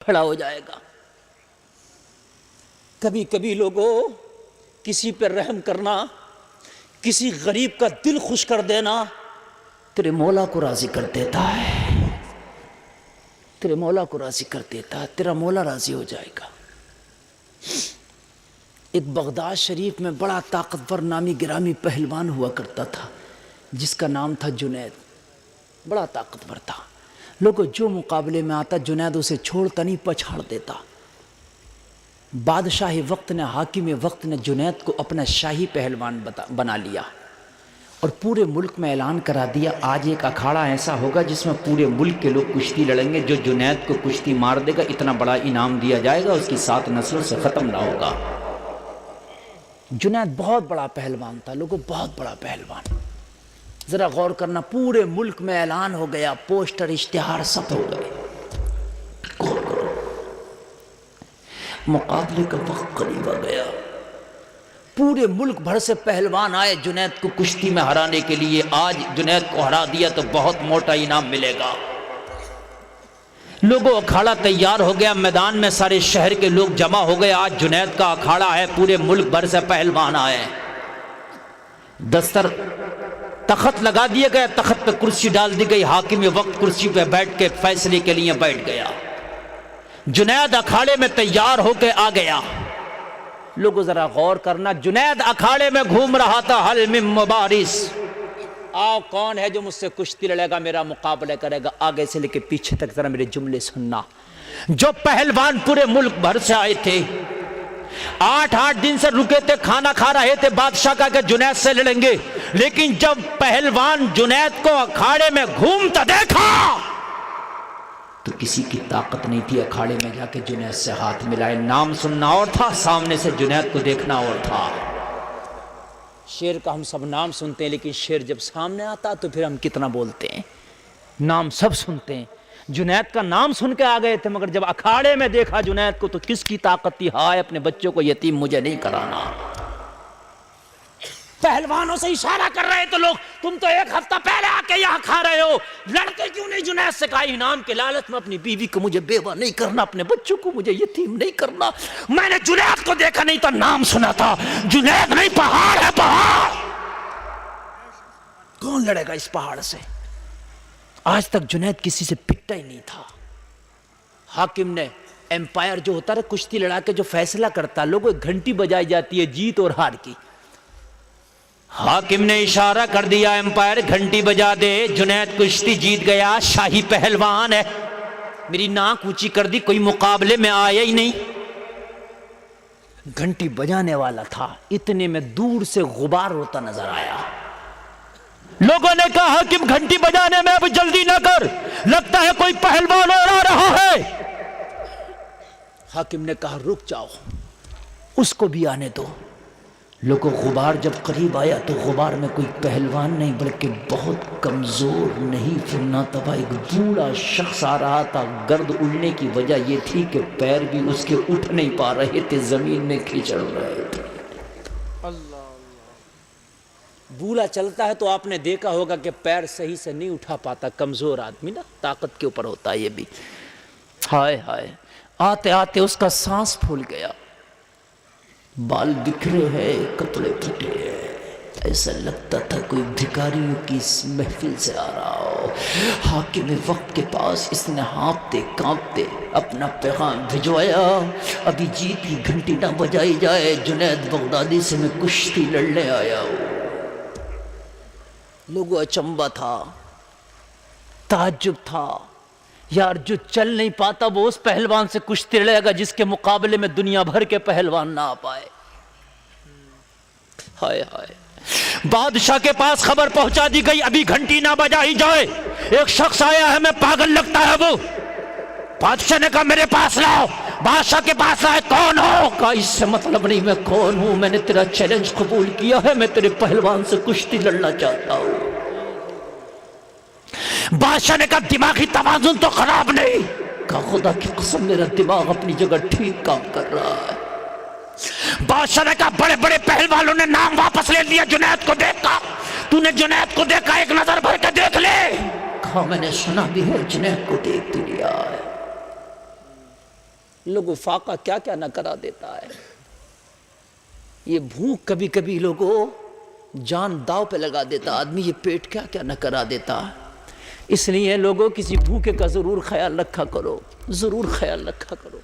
کھڑا ہو جائے گا۔ کبھی کبھی لوگوں کسی پر رحم کرنا، کسی غریب کا دل خوش کر دینا تیرے مولا کو راضی کر دیتا ہے، تیرے مولا کو راضی کر دیتا ہے، تیرا مولا راضی ہو جائے گا۔ ایک بغداد شریف میں بڑا طاقتور نامی گرامی پہلوان ہوا کرتا تھا جس کا نام تھا جنید، بڑا طاقتور تھا۔ لوگوں جو مقابلے میں آتا جنید اسے چھوڑتا نہیں، پچھاڑ دیتا۔ بادشاہ وقت نے، حاکم وقت نے جنید کو اپنا شاہی پہلوان بنا لیا اور پورے ملک میں اعلان کرا دیا آج ایک اکھاڑا ایسا ہوگا جس میں پورے ملک کے لوگ کشتی لڑیں گے، جو جنید کو کشتی مار دے گا اتنا بڑا انعام دیا جائے گا، اس کی 7 نسلوں سے ختم نہ ہوگا۔ جنید بہت بڑا پہلوان تھا لوگوں، بہت بڑا پہلوان۔ ذرا غور کرنا، پورے ملک میں اعلان ہو گیا، پوسٹر اشتہار سب ہو گئے۔ غور کرو، مقابلے کا وقت قریب آ گیا، پورے ملک بھر سے پہلوان آئے جنید کو کشتی میں ہرانے کے لیے۔ آج جنید کو ہرا دیا تو بہت موٹا انعام ملے گا۔ لوگوں اکھاڑا تیار ہو گیا، میدان میں سارے شہر کے لوگ جمع ہو گئے، آج جنید کا اکھاڑا ہے، پورے ملک بھر سے پہلوان آئے۔ دستر تخت لگا دیا گیا، تخت پہ کرسی ڈال دی گئی، حاکم وقت کرسی پہ بیٹھ کے فیصلے کے لیے بیٹھ گیا۔ جنید اکھاڑے میں تیار ہو کے آ گیا۔ لوگوں ذرا غور کرنا، جنید اکھاڑے میں گھوم رہا تھا، حل من مبارز، آؤ کون ہے جو مجھ سے کشتی لڑے گا، میرا مقابلہ کرے گا۔ آگے سے لے کے پیچھے تک ذرا میرے جملے سننا۔ جو پہلوان پورے ملک بھر سے آئے تھے، 8 دن سے رکے تھے، کھانا کھا رہے تھے، بادشاہ کا کہ جنید سے لڑیں گے، لیکن جب پہلوان جنید کو اکھاڑے میں گھومتا دیکھا تو کسی کی طاقت نہیں تھی اکھاڑے میں جا کے جنید سے ہاتھ ملائے۔ نام سننا اور تھا، سامنے سے جنید کو دیکھنا اور تھا۔ شیر کا ہم سب نام سنتے ہیں، لیکن شیر جب سامنے آتا تو پھر ہم کتنا بولتے ہیں، نام سب سنتے ہیں۔ جنید کا نام سن کے آ گئے تھے، مگر جب اکھاڑے میں دیکھا جنید کو تو کس کی طاقت تھی، ہائے اپنے بچوں کو یتیم مجھے نہیں کرانا۔ پہلوانوں سے اشارہ کر رہے تو لوگ، تم تو 1 ہفتہ پہلے آ کے یہاں کھا رہے ہو، لڑتے کیوں نہیں؟ جنید سے کہا انعام کے لالچ میں اپنی بیوی کو مجھے بیوہ نہیں کرنا، اپنے بچوں کو مجھے یتیم نہیں کرنا۔ میں نے جنید کو دیکھا نہیں تو نام سنا تھا، جنید نہیں پہاڑ ہے، پہاڑ۔ کون لڑے گا اس پہاڑ سے؟ آج تک جنید کسی سے پٹا ہی نہیں تھا۔ حاکم نے، امپائر جو ہوتا ہے کشتی لڑا کے جو فیصلہ کرتا، لوگوں ایک گھنٹی بجائی جاتی ہے جیت اور ہار کی۔ حاکم نے اشارہ کر دیا، امپائر گھنٹی بجا دے، جنید کشتی جیت گیا، شاہی پہلوان ہے۔ میری ناک اونچی کر دی، کوئی مقابلے میں آیا ہی نہیں۔ گھنٹی بجانے والا تھا، اتنے میں دور سے غبار ہوتا نظر آیا۔ لوگوں نے کہا حاکم گھنٹی بجانے میں اب جلدی نہ کر، لگتا ہے کوئی پہلوان اور آ رہا ہے۔ حاکم نے کہا رک جاؤ، اس کو بھی آنے دو۔ لوگوں غبار جب قریب آیا تو غبار میں کوئی پہلوان نہیں بلکہ بہت کمزور نہیں پھرنا تبا ایک بوڑھا شخص آ رہا تھا۔ گرد اڑنے کی وجہ یہ تھی کہ پیر بھی اس کے اٹھ نہیں پا رہے تھے، زمین میں کھچڑ رہے تھے۔ بوڑھا چلتا ہے تو آپ نے دیکھا ہوگا کہ پیر صحیح سے نہیں اٹھا پاتا، کمزور آدمی نا، طاقت کے اوپر ہوتا ہے یہ بھی۔ ہائے ہائے، آتے آتے اس کا سانس پھول گیا، بال بکھرے ہیں، کپڑے پھٹے ہیں، ایسا لگتا تھا کوئی بھکاریوں کی محفل سے آ رہا ہو۔ حاکم وقت کے پاس اس نے ہانپتے کانپتے اپنا پیغام بھجوایا، ابھی جیت کی گھنٹی نہ بجائی جائے، جنید بغدادی سے میں کشتی لڑنے آیا ہوں۔ لوگوں اچنبھا تھا، تعجب تھا، یار جو چل نہیں پاتا وہ اس پہلوان سے کشتی لڑے گا جس کے مقابلے میں دنیا بھر کے پہلوان نہ آ پائے۔ ہائے ہائے، بادشاہ کے پاس خبر پہنچا دی گئی ابھی گھنٹی نہ بجائی جائے، ایک شخص آیا ہے، میں پاگل لگتا ہے وہ۔ بادشاہ نے کہا میرے پاس لاؤ، بادشاہ کے پاس لائے، کون ہو؟ کہا اس سے مطلب نہیں میں کون ہوں، میں نے تیرا چیلنج قبول کیا ہے، میں تیرے پہلوان سے کشتی لڑنا چاہتا ہوں۔ بادشاہ نے کہا دماغی توازن تو خراب نہیں؟ کہا خدا کی قسم میرا دماغ اپنی جگہ ٹھیک کام کر رہا ہے۔ بادشاہ نے کہا بڑے بڑے پہلوانوں نے نام واپس لے لیا، جنید کو دیکھا، تو نے جنید کو دیکھا، ایک نظر بھر کے دیکھ لے۔ کہا میں نے سنا بھی ہے، جنید کو دیکھ لیا ہے۔ لوگوں فاقہ کیا کیا نہ کرا دیتا ہے. یہ بھوک کبھی کبھی لوگوں جان داؤ پہ لگا دیتا آدمی. یہ پیٹ کیا کیا نہ کرا دیتا. اس لیے لوگوں کسی بھوکے کا ضرور خیال رکھا کرو, ضرور خیال رکھا کرو.